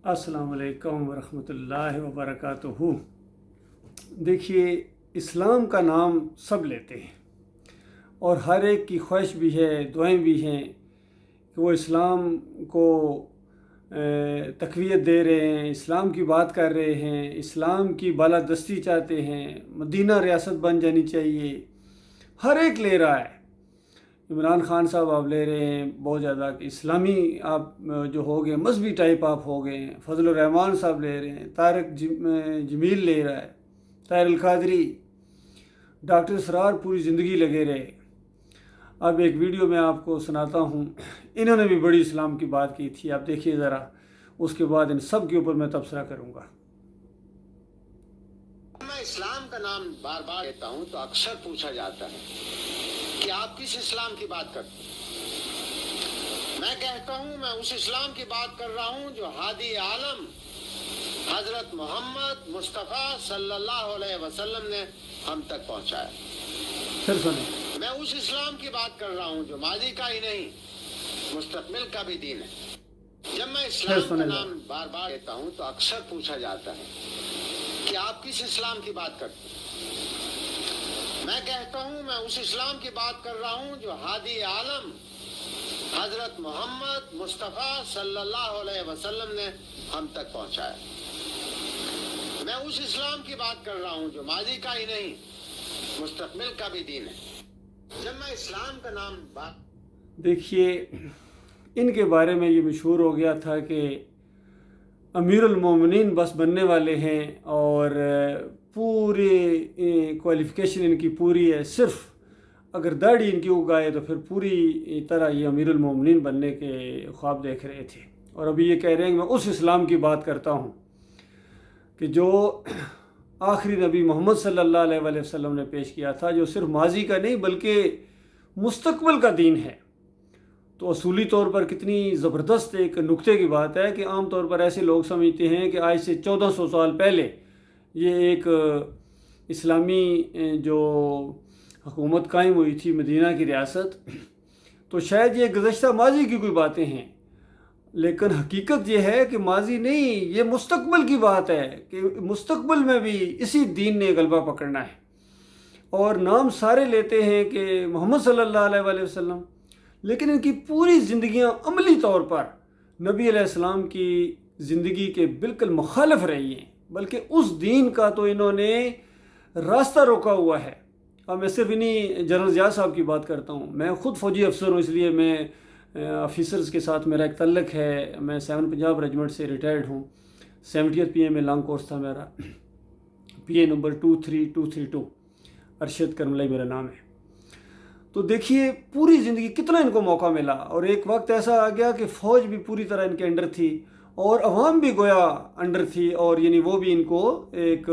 السلام علیکم ورحمۃ اللہ وبرکاتہ۔ دیکھیے، اسلام کا نام سب لیتے ہیں اور ہر ایک کی خواہش بھی ہے، دعائیں بھی ہیں کہ وہ اسلام کو تقویت دے رہے ہیں، اسلام کی بات کر رہے ہیں، اسلام کی بالادستی چاہتے ہیں، مدینہ ریاست بن جانی چاہیے۔ ہر ایک لے رہا ہے۔ عمران خان صاحب آپ لے رہے ہیں بہت زیادہ کہ اسلامی آپ جو ہو گئے، مذہبی ٹائپ آپ ہو گئے ہیں۔ فضل الرحمان صاحب لے رہے ہیں، طارق جمیل لے رہا ہے، طاہر القادری، ڈاکٹر اسرار پوری زندگی لگے رہے۔ اب ایک ویڈیو میں آپ کو سناتا ہوں، انہوں نے بھی بڑی اسلام کی بات کی تھی، آپ دیکھیے ذرا، اس کے بعد ان سب کے اوپر میں تبصرہ کروں گا۔ میں اسلام کا نام بار بار لیتا ہوں تو اکثر پوچھا جاتا ہے کہ آپ کس اسلام کی بات کرتے ہیں؟ میں کہتا ہوں میں اس اسلام کی بات کر رہا ہوں جو ہادی عالم حضرت محمد مصطفیٰ صلی اللہ علیہ وسلم نے ہم تک پہنچایا۔ پھر سنیں۔ میں اس اسلام کی بات کر رہا ہوں جو ماضی کا ہی نہیں مستقبل کا بھی دین ہے۔ جب میں اسلام کا نام بار بار لیتا ہوں تو اکثر پوچھا جاتا ہے کہ آپ کس اسلام کی بات کرتے ہیں؟ میں کہتا ہوں میں اس اسلام کی بات کر رہا ہوں جو ہادی عالم حضرت محمد مصطفیٰ صلی اللہ علیہ وسلم نے ہم تک پہنچایا۔ میں اس اسلام کی بات کر رہا ہوں جو ماضی کا ہی نہیں مستقبل کا بھی دین ہے۔ جب میں اسلام کا نام دیکھیے، ان کے بارے میں یہ مشہور ہو گیا تھا کہ امیر المومنین بس بننے والے ہیں اور پوری کوالیفیکیشن ان کی پوری ہے، صرف اگر داڑھی ان کی اگائے تو پھر پوری طرح یہ امیر المومنین بننے کے خواب دیکھ رہے تھے۔ اور ابھی یہ کہہ رہے ہیں کہ میں اس اسلام کی بات کرتا ہوں کہ جو آخری نبی محمد صلی اللہ علیہ وآلہ وسلم نے پیش کیا تھا، جو صرف ماضی کا نہیں بلکہ مستقبل کا دین ہے۔ تو اصولی طور پر کتنی زبردست ایک نکتے کی بات ہے کہ عام طور پر ایسے لوگ سمجھتے ہیں کہ آج سے 1400 سال پہلے یہ ایک اسلامی جو حکومت قائم ہوئی تھی، مدینہ کی ریاست، تو شاید یہ گزشتہ ماضی کی کوئی باتیں ہیں، لیکن حقیقت یہ ہے کہ ماضی نہیں، یہ مستقبل کی بات ہے کہ مستقبل میں بھی اسی دین نے غلبہ پکڑنا ہے۔ اور نام سارے لیتے ہیں کہ محمد صلی اللہ علیہ وآلہ وسلم، لیکن ان کی پوری زندگیاں عملی طور پر نبی علیہ السلام کی زندگی کے بالکل مخالف رہی ہیں، بلکہ اس دین کا تو انہوں نے راستہ روکا ہوا ہے۔ اب میں صرف انہی جنرل ضیاء صاحب کی بات کرتا ہوں۔ میں خود فوجی افسر ہوں، اس لیے میں آفیسرز کے ساتھ میرا ایک تعلق ہے۔ میں 7 پنجاب ریجمنٹ سے ریٹائرڈ ہوں۔ 70th PA میں لانگ کورس تھا میرا، PA نمبر 23232، ارشد کرملائی میرا نام ہے۔ تو دیکھیے پوری زندگی کتنا ان کو موقع ملا، اور ایک وقت ایسا آ گیا کہ فوج بھی پوری طرح ان کے انڈر تھی اور عوام بھی گویا انڈر تھی، اور یعنی وہ بھی ان کو ایک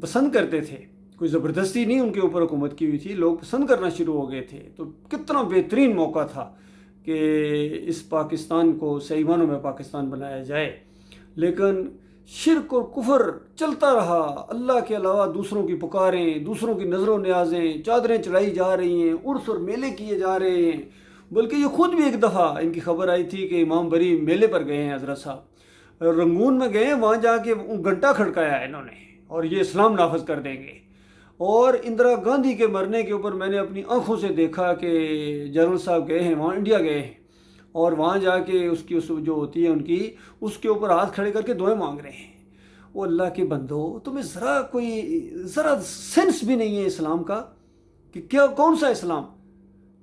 پسند کرتے تھے۔ کوئی زبردستی نہیں ان کے اوپر حکومت کی ہوئی تھی، لوگ پسند کرنا شروع ہو گئے تھے۔ تو کتنا بہترین موقع تھا کہ اس پاکستان کو صحیح معنوں میں پاکستان بنایا جائے، لیکن شرک اور کفر چلتا رہا۔ اللہ کے علاوہ دوسروں کی پکاریں، دوسروں کی نظر و نیازیں، چادریں چڑھائی جا رہی ہیں، عرس اور میلے کیے جا رہے ہیں۔ بلکہ یہ خود بھی ایک دفعہ ان کی خبر آئی تھی کہ امام بری میلے پر گئے ہیں، حضرت صاحب رنگون میں گئے ہیں، وہاں جا کے گھنٹہ کھڑکایا ہے انہوں نے، اور یہ اسلام نافذ کر دیں گے۔ اور اندرا گاندھی کے مرنے کے اوپر میں نے اپنی آنکھوں سے دیکھا کہ جنرل صاحب گئے ہیں وہاں، انڈیا گئے ہیں، اور وہاں جا کے اس کی جو ہوتی ہے ان کی، اس کے اوپر ہاتھ کھڑے کر کے دعائیں مانگ رہے ہیں۔ وہ اللہ کے بندو، تمہیں ذرا سینس بھی نہیں ہے اسلام کا کہ کیا کون سا اسلام؟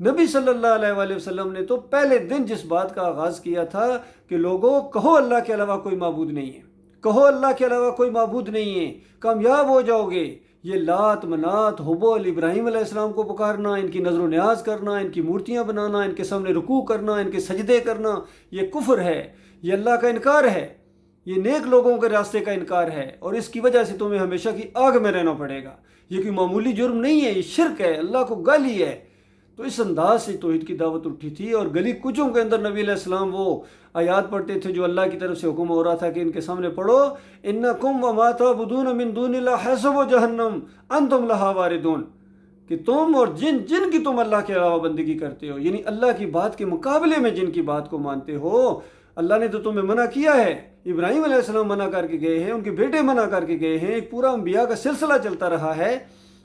نبی صلی اللہ علیہ وآلہ وسلم نے تو پہلے دن جس بات کا آغاز کیا تھا کہ لوگوں کہو اللہ کے علاوہ کوئی معبود نہیں ہے، کہو اللہ کے علاوہ کوئی معبود نہیں ہے، کامیاب ہو جاؤ گے۔ یہ لات منات حبال ابراہیم علیہ السلام کو پکارنا، ان کی نظر و نیاز کرنا، ان کی مورتیاں بنانا، ان کے سامنے رکوع کرنا، ان کے سجدے کرنا، یہ کفر ہے، یہ اللہ کا انکار ہے، یہ نیک لوگوں کے راستے کا انکار ہے، اور اس کی وجہ سے تمہیں ہمیشہ کی آگ میں رہنا پڑے گا۔ یہ کوئی معمولی جرم نہیں ہے، یہ شرک ہے، اللہ کو گالی ہے۔ تو اس انداز سے توحید کی دعوت اٹھی تھی، اور گلی کوچوں کے اندر نبی علیہ السلام وہ آیات پڑھتے تھے جو اللہ کی طرف سے حکم ہو رہا تھا کہ ان کے سامنے پڑھو، انکم وما تعبدون من دون اللہ حسب جہنم انتم لہا واردون، کہ تم اور جن کی تم اللہ کے علاوہ بندگی کرتے ہو، یعنی اللہ کی بات کے مقابلے میں جن کی بات کو مانتے ہو، اللہ نے تو تمہیں منع کیا ہے، ابراہیم علیہ السلام منع کر کے گئے ہیں، ان کے بیٹے منع کر کے گئے ہیں، ایک پورا انبیاء کا سلسلہ چلتا رہا ہے،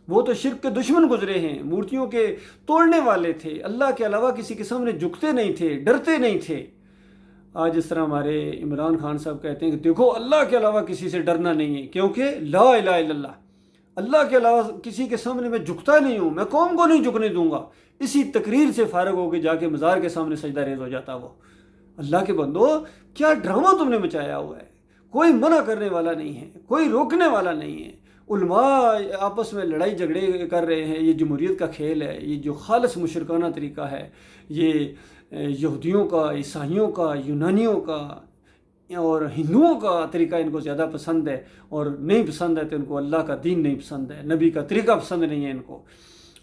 وہ تو شرک کے دشمن گزرے ہیں، مورتیوں کے توڑنے والے تھے، اللہ کے علاوہ کسی کے سامنے جھکتے نہیں تھے، ڈرتے نہیں تھے۔ آج اس طرح ہمارے عمران خان صاحب کہتے ہیں کہ دیکھو اللہ کے علاوہ کسی سے ڈرنا نہیں ہے، کیونکہ لا الہ الا اللہ، اللہ کے علاوہ کسی کے سامنے میں جھکتا نہیں ہوں، میں قوم کو نہیں جھکنے دوں گا۔ اسی تقریر سے فارغ ہو کے جا کے مزار کے سامنے سجدہ ریز ہو جاتا وہ۔ اللہ کے بندو، کیا ڈرامہ تم نے مچایا ہوا ہے، کوئی منع کرنے والا نہیں ہے، کوئی روکنے والا نہیں ہے۔ علماء آپس میں لڑائی جھگڑے کر رہے ہیں، یہ جمہوریت کا کھیل ہے، یہ جو خالص مشرکانہ طریقہ ہے، یہ یہودیوں کا، عیسائیوں کا، یونانیوں کا اور ہندوؤں کا طریقہ ان کو زیادہ پسند ہے، اور نہیں پسند ہے تو ان کو اللہ کا دین نہیں پسند ہے، نبی کا طریقہ پسند نہیں ہے ان کو،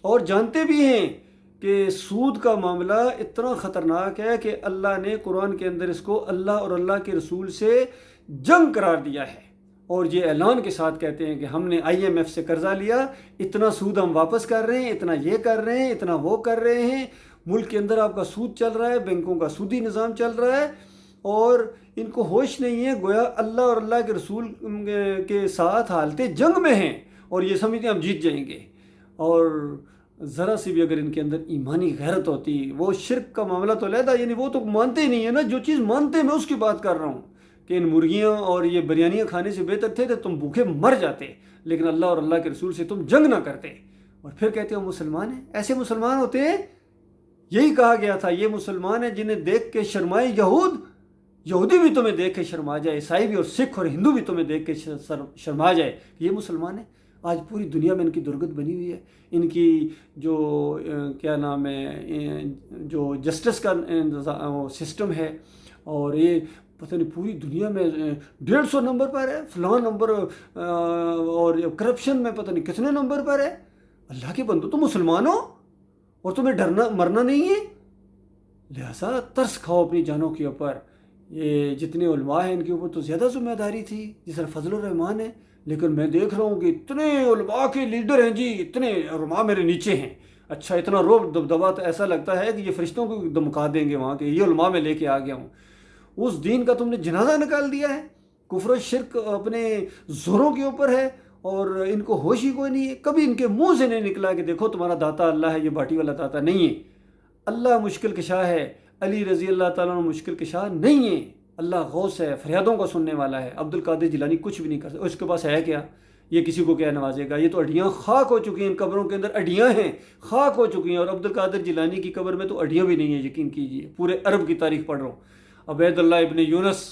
اور جانتے بھی ہیں کہ سود کا معاملہ اتنا خطرناک ہے کہ اللہ نے قرآن کے اندر اس کو اللہ اور اللہ کے رسول سے جنگ قرار دیا ہے، اور یہ اعلان کے ساتھ کہتے ہیں کہ ہم نے IMF سے قرضہ لیا، اتنا سود ہم واپس کر رہے ہیں، اتنا یہ کر رہے ہیں، اتنا وہ کر رہے ہیں، ملک کے اندر آپ کا سود چل رہا ہے، بینکوں کا سودی نظام چل رہا ہے، اور ان کو ہوش نہیں ہے، گویا اللہ اور اللہ کے رسول کے ساتھ حالت جنگ میں ہیں، اور یہ سمجھتے ہیں ہم جیت جائیں گے۔ اور ذرا سی بھی اگر ان کے اندر ایمانی غیرت ہوتی، وہ شرک کا معاملہ تو علیحدہ، یعنی وہ تو مانتے ہی نہیں ہے نا، جو چیز مانتے میں اس کی بات کر رہا ہوں کہ ان مرغیاں اور یہ بریانیاں کھانے سے بہتر تھے تو تم بھوکے مر جاتے، لیکن اللہ اور اللہ کے رسول سے تم جنگ نہ کرتے، اور پھر کہتے ہو مسلمان ہیں۔ ایسے مسلمان ہوتے ہیں؟ یہی کہا گیا تھا یہ مسلمان ہیں جنہیں دیکھ کے شرمائے یہودی بھی تمہیں دیکھ کے شرما جائے، عیسائی بھی اور سکھ اور ہندو بھی تمہیں دیکھ کے شرما جائے، یہ مسلمان ہیں۔ آج پوری دنیا میں ان کی درگت بنی ہوئی ہے، ان کی جو کیا نام ہے، جو جسٹس کا سسٹم ہے، اور یہ پتہ نہیں پوری دنیا میں 150 نمبر پر ہے، فلاں نمبر، اور کرپشن میں پتہ نہیں کتنے نمبر پر ہے۔ اللہ کے بندو، تم مسلمان ہو اور تمہیں ڈرنا مرنا نہیں ہے، لہذا ترس کھاؤ اپنی جانوں کے اوپر۔ یہ جتنے علماء ہیں ان کے اوپر تو زیادہ ذمہ داری تھی، جس طرح فضل الرحمان ہے، لیکن میں دیکھ رہا ہوں کہ اتنے علماء کے لیڈر ہیں جی، اتنے علماء میرے نیچے ہیں، اچھا اتنا روب دبدبا تو ایسا لگتا ہے کہ یہ فرشتوں کو دمکا دیں گے وہاں کے، یہ علماء میں لے کے آ گیا ہوں۔ اس دین کا تم نے جنازہ نکال دیا ہے، کفر و شرک اپنے زوروں کے اوپر ہے، اور ان کو ہوش ہی کوئی نہیں ہے، کبھی ان کے منہ سے نہیں نکلا کہ دیکھو تمہارا داتا اللہ ہے، یہ باٹی والا داتا نہیں ہے، اللہ مشکل کشا ہے، علی رضی اللہ تعالیٰ عنہ مشکل کشا نہیں ہے، اللہ غوث ہے، فریادوں کو سننے والا ہے، عبد القادر جیلانی کچھ بھی نہیں کر سکتا، اس کے پاس ہے کیا، یہ کسی کو کیا نوازے گا، یہ تو اڈیاں خاک ہو چکی ہیں، ان قبروں کے اندر اڈیاں ہیں، خاک ہو چکی ہیں، اور عبد القادر جیلانی کی قبر میں تو اڈیاں بھی نہیں ہیں، یقین کیجیے، پورے عرب کی تاریخ پڑھ رہا ہوں۔ عبید اللہ ابن یونس،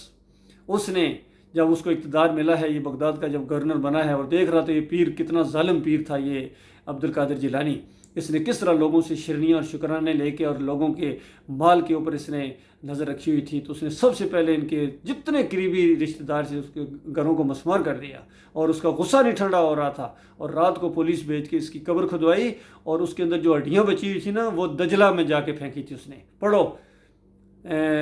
اس نے جب اس کو اقتدار ملا ہے، یہ بغداد کا جب گورنر بنا ہے، اور دیکھ رہا تھا یہ پیر کتنا ظالم پیر تھا یہ عبد القادر جیلانی، اس نے کس طرح لوگوں سے شرنیاں اور شکرانے لے کے اور لوگوں کے مال کے اوپر اس نے نظر رکھی ہوئی تھی، تو اس نے سب سے پہلے ان کے جتنے قریبی رشتہ دار سے اس کے گھروں کو مسمار کر دیا، اور اس کا غصہ نہیں ٹھنڈا ہو رہا تھا، اور رات کو پولیس بھیج کے اس کی قبر کھدوائی، اور اس کے اندر جو ہڈیاں بچی ہوئی تھی نا، وہ دجلہ میں جا کے پھینکی تھی اس نے۔ پڑھو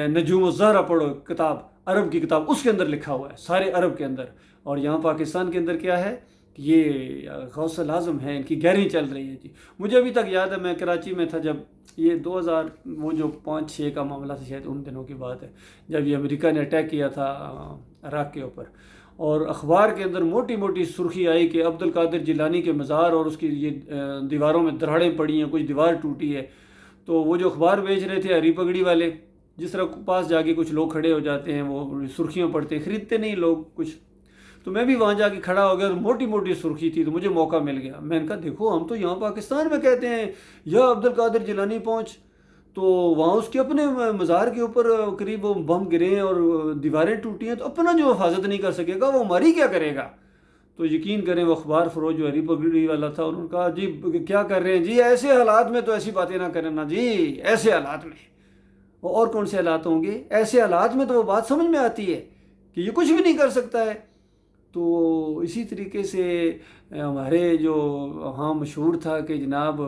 نجوم الزہرہ، پڑھو کتاب، عرب کی کتاب، اس کے اندر لکھا ہوا ہے، سارے عرب کے اندر۔ اور یہاں پاکستان کے اندر کیا ہے کہ یہ غوث الاعظم ہے، ان کی گیریں چل رہی ہے جی۔ مجھے ابھی تک یاد ہے، میں کراچی میں تھا جب یہ 2000 وہ جو 5-6 کا معاملہ تھا، شاید ان دنوں کی بات ہے، جب یہ امریکہ نے اٹیک کیا تھا عراق کے اوپر، اور اخبار کے اندر موٹی موٹی سرخی آئی کہ عبد القادر جیلانی کے مزار اور اس کی یہ دیواروں میں دراڑیں پڑی ہیں، کچھ دیوار ٹوٹی ہے۔ تو وہ جو اخبار بیچ رہے تھے ہری پگڑی والے، جس طرح پاس جا کے کچھ لوگ کھڑے ہو جاتے ہیں، وہ سرخیاں پڑھتے ہیں، خریدتے نہیں لوگ کچھ، تو میں بھی وہاں جا کے کھڑا ہو گیا، موٹی موٹی سرخی تھی، تو مجھے موقع مل گیا، میں نے کہا دیکھو ہم تو یہاں پاکستان میں کہتے ہیں یا عبد القادر جیلانی پہنچ، تو وہاں اس کے اپنے مزار کے اوپر قریب بم گرے ہیں اور دیواریں ٹوٹی ہیں، تو اپنا جو حفاظت نہیں کر سکے گا وہ ہماری کیا کرے گا؟ تو یقین کریں وہ اخبار فروش جو ہری پگڑی والا تھا، انہوں نے کہا جی کیا کر رہے ہیں جی، ایسے حالات میں تو ایسی باتیں نہ کریں نا جی، ایسے حالات میں، اور کون سے حالات ہوں گے؟ ایسے حالات میں تو وہ بات سمجھ میں آتی ہے کہ یہ کچھ بھی نہیں کر سکتا ہے۔ تو اسی طریقے سے ہمارے جو ہاں مشہور تھا کہ جناب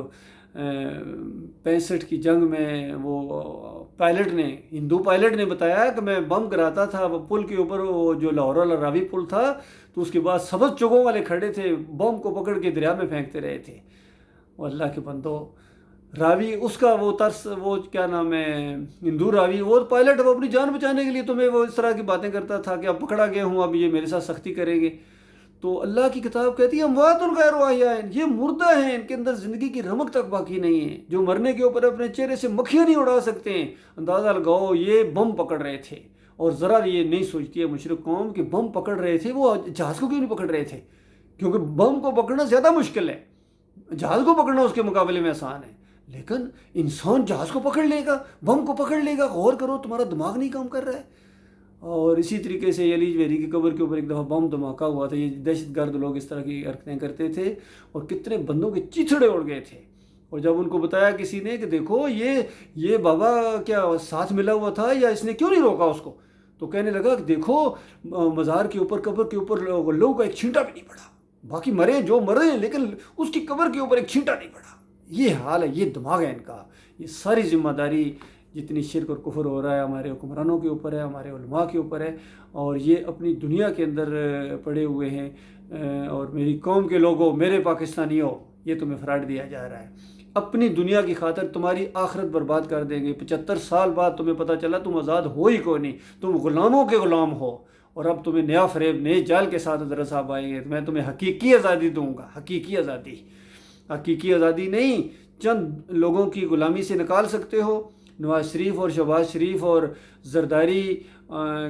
65 کی جنگ میں وہ پائلٹ نے، ہندو پائلٹ نے بتایا کہ میں بم گراتا تھا وہ پل کے اوپر، وہ جو لاہور والا راوی پل تھا، تو اس کے بعد سبز چگوں والے کھڑے تھے، بم کو پکڑ کے دریا میں پھینکتے رہے تھے۔ اور اللہ کے بندو، راوی اس کا وہ ترس، وہ کیا نام ہے، ہندو راوی، وہ پائلٹ، وہ اپنی جان بچانے کے لیے تمہیں وہ اس طرح کی باتیں کرتا تھا کہ اب پکڑا گیا ہوں، اب یہ میرے ساتھ سختی کریں گے۔ تو اللہ کی کتاب کہتی ہے اموات غیر احیاء، یہ مردہ ہیں، ان کے اندر زندگی کی رمق تک باقی نہیں ہے، جو مرنے کے اوپر اپنے چہرے سے مکھیاں نہیں اڑا سکتے ہیں۔ اندازہ لگاؤ یہ بم پکڑ رہے تھے، اور ذرا یہ نہیں سوچتی ہے مشرک قوم کہ بم پکڑ رہے تھے، وہ جہاز کو کیوں نہیں پکڑ رہے تھے؟ کیونکہ بم کو پکڑنا زیادہ مشکل ہے، جہاز کو پکڑنا اس کے مقابلے میں آسان ہے، لیکن انسان جہاز کو پکڑ لے گا، بم کو پکڑ لے گا، غور کرو تمہارا دماغ نہیں کام کر رہا ہے۔ اور اسی طریقے سے علی ویری کی قبر کے اوپر ایک دفعہ بم دھماکہ ہوا تھا، یہ دہشت گرد لوگ اس طرح کی حرکتیں کرتے تھے، اور کتنے بندوں کے چیتھڑے اڑ گئے تھے۔ اور جب ان کو بتایا کسی نے کہ دیکھو یہ بابا کیا ساتھ ملا ہوا تھا، یا اس نے کیوں نہیں روکا اس کو، تو کہنے لگا کہ دیکھو مزار کے اوپر، قبر کے اوپر لوگوں کا ایک چھینٹا بھی نہیں پڑا، باقی مرے جو مرے ہیں، لیکن اس کی قبر کے اوپر ایک چھینٹا نہیں پڑا۔ یہ حال ہے، یہ دماغ ہے ان کا۔ یہ ساری ذمہ داری جتنی شرک اور کفر ہو رہا ہے ہمارے حکمرانوں کے اوپر ہے، ہمارے علماء کے اوپر ہے، اور یہ اپنی دنیا کے اندر پڑے ہوئے ہیں۔ اور میری قوم کے لوگوں، میرے پاکستانیوں، یہ تمہیں فراڈ دیا جا رہا ہے، اپنی دنیا کی خاطر تمہاری آخرت برباد کر دیں گے۔ 75 سال بعد تمہیں پتہ چلا تم آزاد ہو ہی کو نہیں، تم غلاموں کے غلام ہو، اور اب تمہیں نیا فریب، نئے جال کے ساتھ حضرت صاحب آئیں گے، میں تمہیں حقیقی آزادی دوں گا، حقیقی آزادی، حقیقی آزادی نہیں چند لوگوں کی غلامی سے نکال سکتے ہو۔ نواز شریف اور شہباز شریف اور زرداری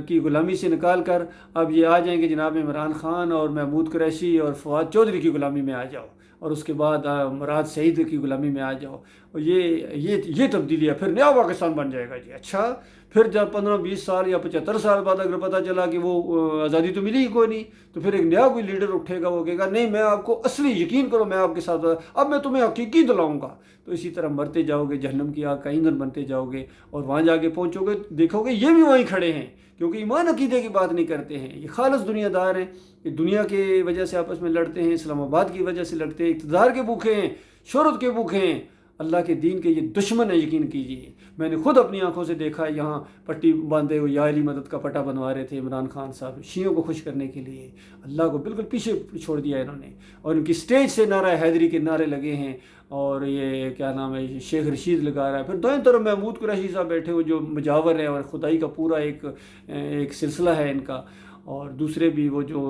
کی غلامی سے نکال کر اب یہ آ جائیں گے جناب عمران خان اور محمود قریشی اور فواد چودھری کی غلامی میں آ جاؤ، اور اس کے بعد مراد سعید کی غلامی میں آ جاؤ، اور یہ تبدیلی ہے، پھر نیا پاکستان بن جائے گا جی۔ اچھا، پھر جب 15-20 سال یا 75 سال بعد اگر پتہ چلا کہ وہ آزادی تو ملی ہی کوئی نہیں، تو پھر ایک نیا کوئی لیڈر اٹھے گا، وہ کہے گا نہیں میں آپ کو اصلی، یقین کرو میں آپ کے ساتھ، اب میں تمہیں حقیقی دلاؤں گا۔ تو اسی طرح مرتے جاؤ گے، جہنم کی آگ کا ایندھن بنتے جاؤ گے، اور وہاں جا کے پہنچو گے دیکھو گے یہ بھی وہیں کھڑے ہیں، کیونکہ ایمان عقیدے کی بات نہیں کرتے ہیں، یہ خالص دنیا دار ہیں، یہ دنیا کی وجہ سے آپس میں لڑتے ہیں، اسلام آباد کی وجہ سے لڑتے ہیں، اقتدار کے بھوکے ہیں، شہرت کے بھوکے ہیں، اللہ کے دین کے یہ دشمن ہیں، یقین کیجیے۔ میں نے خود اپنی آنکھوں سے دیکھا، یہاں پٹی باندھے ہوئے یا علی مدد کا پٹا بنوا رہے تھے عمران خان صاحب، شیعوں کو خوش کرنے کے لیے، اللہ کو بالکل پیچھے چھوڑ دیا انہوں نے، اور ان کی سٹیج سے نعرہ حیدری کے نعرے لگے ہیں، اور یہ کیا نام ہے شیخ رشید لگا رہا ہے، پھر دائیں طرف محمود قریشی صاحب بیٹھے ہوئے جو مجاور ہیں، اور خدائی کا پورا ایک سلسلہ ہے ان کا، اور دوسرے بھی وہ جو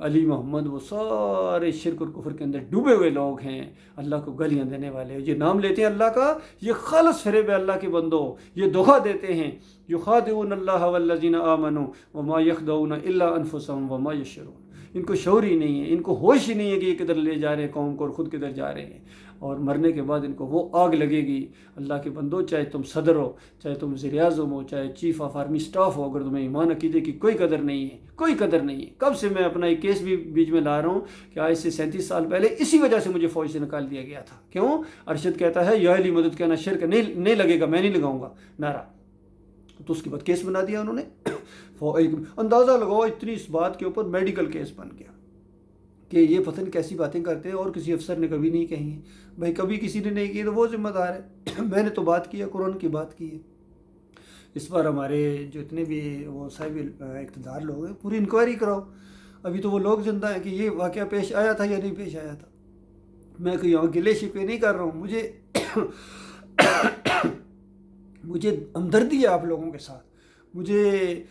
علی محمد، وہ سارے شرک اور کفر کے اندر ڈوبے ہوئے لوگ ہیں، اللہ کو گالیاں دینے والے، یہ نام لیتے ہیں اللہ کا، یہ خالص فریب ہے اللہ کے بندوں، یہ دھوکہ دیتے ہیں، یخادعون اللہ والذین آمنوا وما یخدعون الا انفسهم وما یشعرون۔ ان کو شعور ہی نہیں ہے، ان کو ہوش ہی نہیں ہے کہ یہ کدھر لے جا رہے ہیں قوم کو، اور خود کدھر جا رہے ہیں، اور مرنے کے بعد ان کو وہ آگ لگے گی۔ اللہ کے بندو، چاہے تم صدر ہو، چاہے تم وزیر اعظم ہو، چاہے چیف آف آرمی سٹاف ہو، اگر تمہیں ایمان عقیدے کی کوئی قدر نہیں ہے، کوئی قدر نہیں ہے۔ کب سے میں اپنا ایک کیس بھی بیچ میں لا رہا ہوں کہ آج سے 37 سال پہلے اسی وجہ سے مجھے فوج سے نکال دیا گیا تھا۔ کیوں؟ ارشد کہتا ہے یا علی مدد کہنا شرک نہیں لگے گا، میں نہیں لگاؤں گا نعرہ، تو اس کے بعد کیس بنا دیا انہوں نے۔ اندازہ لگاؤ اتنی اس بات کے اوپر میڈیکل کیس بن گیا کہ یہ پتہ نہیں کیسی باتیں کرتے ہیں، اور کسی افسر نے کبھی نہیں کہی ہیں۔ بھائی کبھی کسی نے نہیں کی تو وہ ذمہ دار ہے، میں نے تو بات کی ہے، قرآن کی بات کی ہے۔ اس بار ہمارے جو اتنے بھی وہ صاحب اقتدار لوگ ہیں، پوری انکوائری کراؤ۔ ابھی تو وہ لوگ زندہ ہیں کہ یہ واقعہ پیش آیا تھا یا نہیں پیش آیا تھا۔ میں کوئی یہاں گلے شکوے نہیں کر رہا ہوں، مجھے ہمدردی ہے آپ لوگوں کے ساتھ، مجھے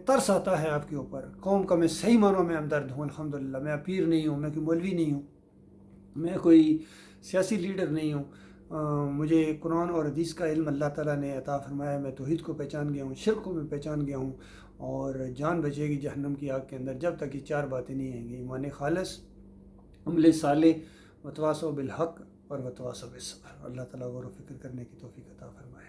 ترس آتا ہے آپ کے اوپر، قوم کا میں صحیح معنوں میں ہمدرد ہوں الحمدللہ۔ میں پیر نہیں ہوں، میں کوئی مولوی نہیں ہوں، میں کوئی سیاسی لیڈر نہیں ہوں، مجھے قرآن اور حدیث کا علم اللہ تعالیٰ نے عطا فرمایا، میں توحید کو پہچان گیا ہوں، شرک کو میں پہچان گیا ہوں، اور جان بچے گی جہنم کی آگ کے اندر جب تک یہ 4 باتیں نہیں آئیں گی: ایمان خالص، عمل صالح، وتواصوا بالحق، اور وتواصوا بالصبر۔ اللہ تعالیٰ غور و فکر کرنے کی توفیق عطا فرمائے۔